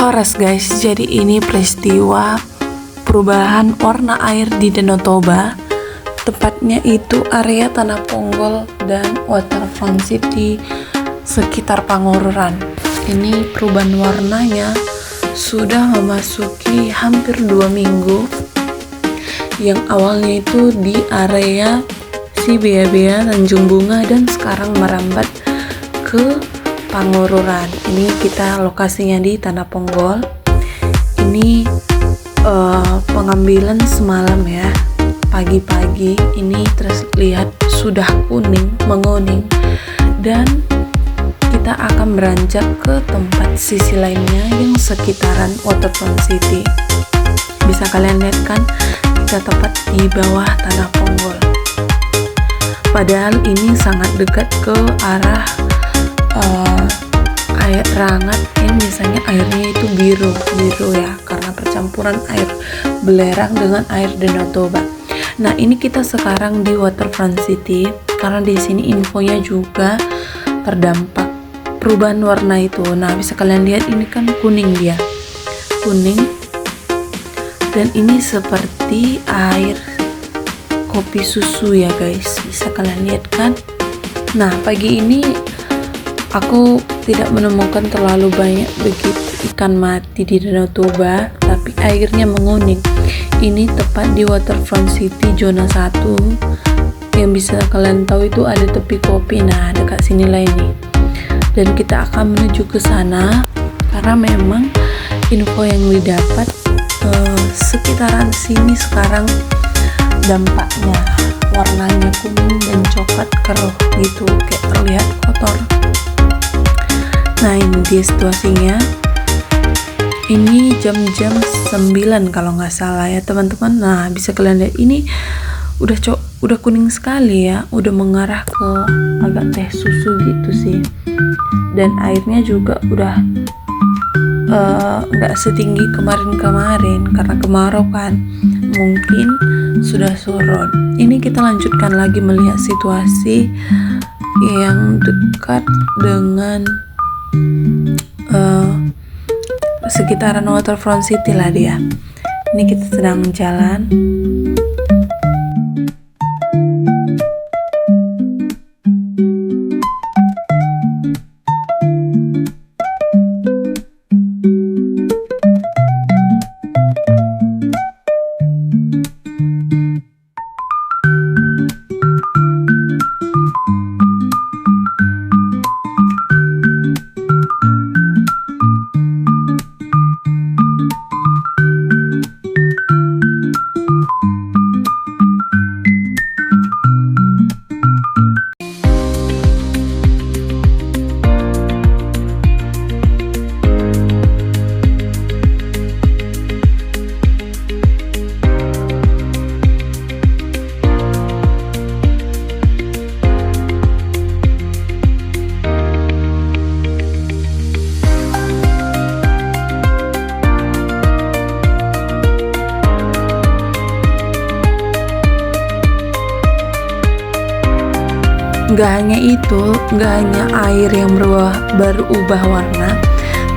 Horas guys, jadi ini peristiwa perubahan warna air di Danau Toba. Tepatnya itu area Tanah Ponggol dan Waterfront City sekitar Pangururan. Ini perubahan warnanya sudah memasuki hampir 2 minggu. Yang awalnya itu di area si Bea-Bea Tanjung Bunga dan sekarang merambat ke Pangururan. Ini kita lokasinya di Tanah Ponggol. Ini pengambilan semalam ya, pagi-pagi. Ini terlihat sudah menguning, dan kita akan beranjak ke tempat sisi lainnya yang sekitaran Waterfront City. Bisa kalian lihat kan, kita tepat di bawah Tanah Ponggol. Padahal ini sangat dekat ke arah air Rangat yang biasanya airnya itu biru ya, karena percampuran air belerang dengan air Danau Toba. Nah, ini kita sekarang di Waterfront City karena di sini infonya juga terdampak perubahan warna itu. Nah, bisa kalian lihat ini kan kuning dan ini seperti air kopi susu ya guys, bisa kalian lihat kan. Nah, pagi ini aku tidak menemukan terlalu banyak begitu ikan mati di Danau Toba, tapi airnya menguning. Ini tepat di Waterfront City zona 1. Yang bisa kalian tahu itu ada tepi kopi. Nah, dekat sinilah ini. Dan kita akan menuju ke sana karena memang info yang didapat sekitaran sini sekarang dampaknya warnanya kuning dan coklat keruh gitu, kayak terlihat kotor. Nah, ini dia situasinya. Ini jam-jam 9 kalau nggak salah ya teman-teman. Nah, bisa kalian lihat ini udah kuning sekali ya, udah mengarah ke agak teh susu gitu sih. Dan airnya juga udah nggak setinggi kemarin karena kemarau kan, mungkin sudah surut. Ini kita lanjutkan lagi melihat situasi yang dekat dengan sekitaran Waterfront City lah dia. Ini kita sedang jalan. Gak hanya air yang berubah warna,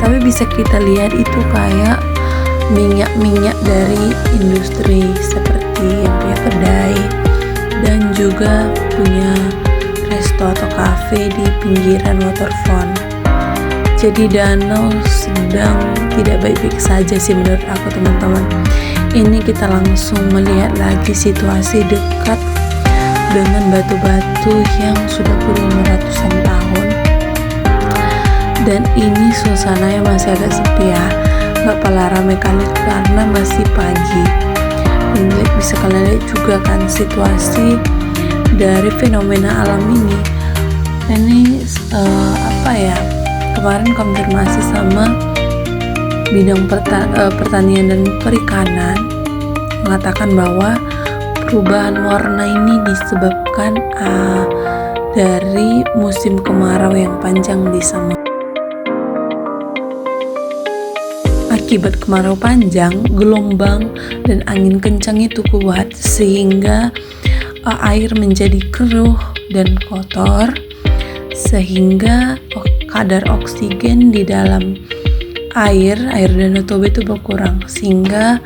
tapi bisa kita lihat itu kayak minyak dari industri seperti yang punya kedai dan juga punya resto atau cafe di pinggiran waterfront. Jadi danau sedang tidak baik-baik saja sih menurut aku teman-teman. Ini kita langsung melihat lagi situasi dekat dengan batu-batu yang sudah berulang ratusan tahun. Dan ini suasananya masih agak sepi ya, gak pala ramai kali karena masih pagi. Dan bisa kalian lihat juga kan situasi dari fenomena alam ini. Ini kemarin konfirmasi sama bidang pertanian dan perikanan mengatakan bahwa perubahan warna ini disebabkan dari musim kemarau yang panjang di sana. Akibat kemarau panjang, gelombang dan angin kencang itu kuat sehingga air menjadi keruh dan kotor, sehingga kadar oksigen di dalam air Danau Toba itu berkurang, sehingga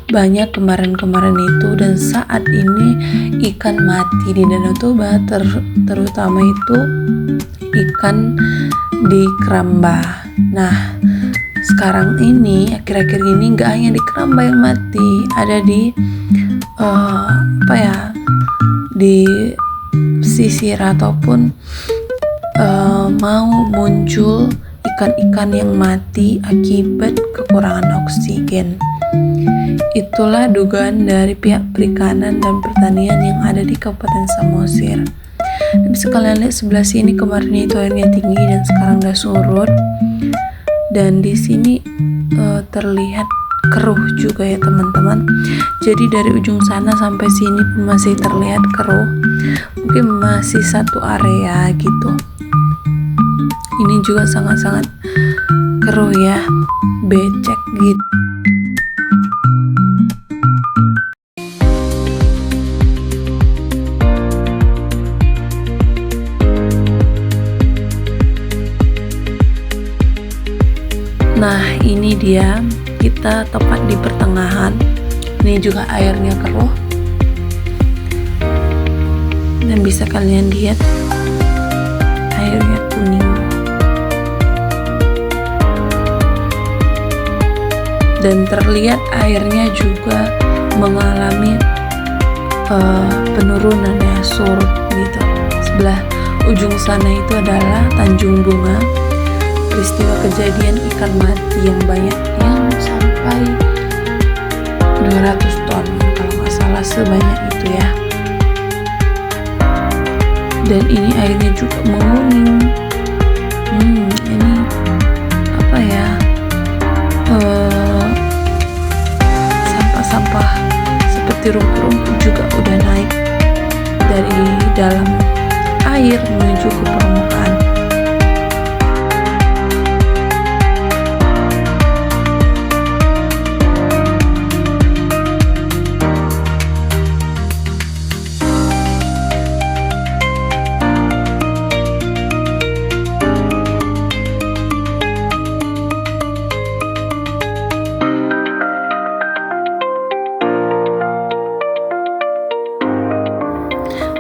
banyak kemarin itu, dan saat ini ikan mati di Danau Toba terutama itu ikan di keramba. Nah, sekarang ini akhir-akhir ini nggak hanya di keramba yang mati, ada di di pesisir ataupun mau muncul ikan-ikan yang mati akibat kekurangan oksigen. Itulah dugaan dari pihak perikanan dan pertanian yang ada di Kabupaten Samosir. Dan bisa kalian lihat sebelah sini, kemarin itu airnya tinggi dan sekarang udah surut. Dan di sini terlihat keruh juga ya teman-teman. Jadi dari ujung sana sampai sini pun masih terlihat keruh. Mungkin masih satu area gitu. Ini juga sangat-sangat keruh ya, becek gitu. Nah, ini dia, kita tepat di pertengahan. Ini juga airnya keruh. Dan bisa kalian lihat airnya kuning. Dan terlihat airnya juga mengalami penurunan ya, surut gitu. Sebelah ujung sana itu adalah Tanjung Bunga. Peristiwa kejadian ikan mati yang banyak, yang sampai 200 ton kalau nggak salah, sebanyak itu ya. Dan ini airnya juga menguning. Ini apa ya, sampah-sampah seperti rumput-rumput juga udah naik dari dalam air menuju ke permukaan.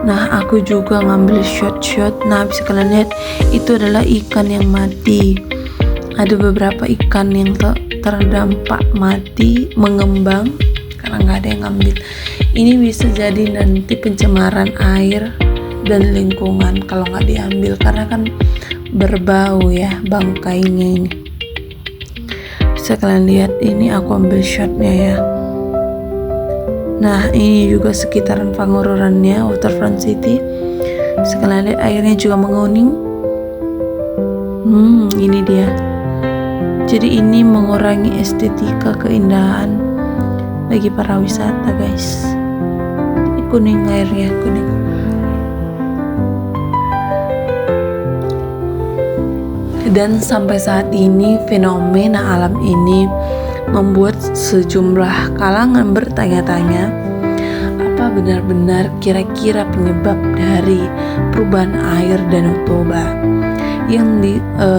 Nah, aku juga ngambil shot. Nah, bisa kalian lihat itu adalah ikan yang mati. Ada beberapa ikan yang terdampak mati, mengembang karena nggak ada yang ngambil. Ini bisa jadi nanti pencemaran air dan lingkungan kalau nggak diambil, karena kan berbau ya bangkainya ini. Bisa kalian lihat, ini aku ambil shotnya ya. Nah, ini juga sekitaran Pangururannya, Waterfront City. Bisa kalian lihat airnya juga menguning. Ini dia. Jadi ini mengurangi estetika keindahan bagi para wisata, guys. Ini kuning airnya, kuning. Dan sampai saat ini fenomena alam ini membuat sejumlah kalangan bertanya-tanya, apa benar-benar kira-kira penyebab dari perubahan air Danau Toba yang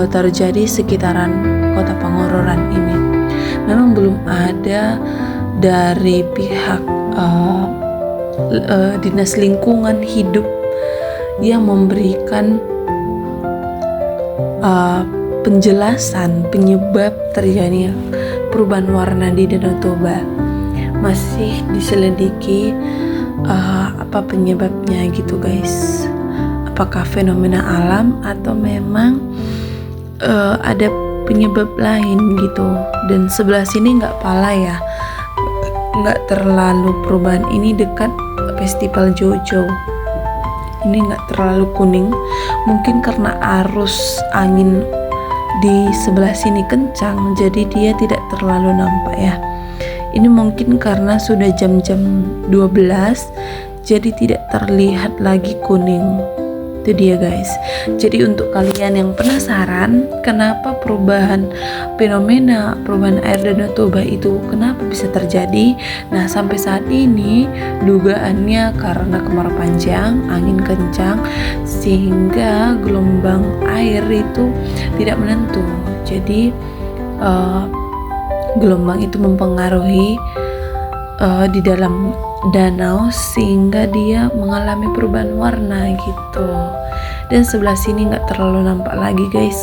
terjadi sekitaran kota Pangandaran ini. Memang belum ada dari pihak dinas lingkungan hidup yang memberikan penjelasan penyebab terjadi perubahan warna di Danau Toba. Masih diselidiki apa penyebabnya gitu, guys. Apakah fenomena alam atau memang ada penyebab lain gitu. Dan sebelah sini nggak pala ya, nggak terlalu perubahan. Ini dekat festival Jojo. Ini nggak terlalu kuning, mungkin karena arus angin di sebelah sini kencang, jadi dia tidak terlalu nampak ya. Ini mungkin karena sudah jam-jam 12, jadi tidak terlihat lagi kuning. Itu dia, guys. Jadi untuk kalian yang penasaran kenapa fenomena perubahan air Danau Toba itu kenapa bisa terjadi, nah sampai saat ini dugaannya karena kemarau panjang, angin kencang, sehingga gelombang air itu tidak menentu. Jadi gelombang itu mempengaruhi di dalam danau sehingga dia mengalami perubahan warna gitu. Dan sebelah sini nggak terlalu nampak lagi guys.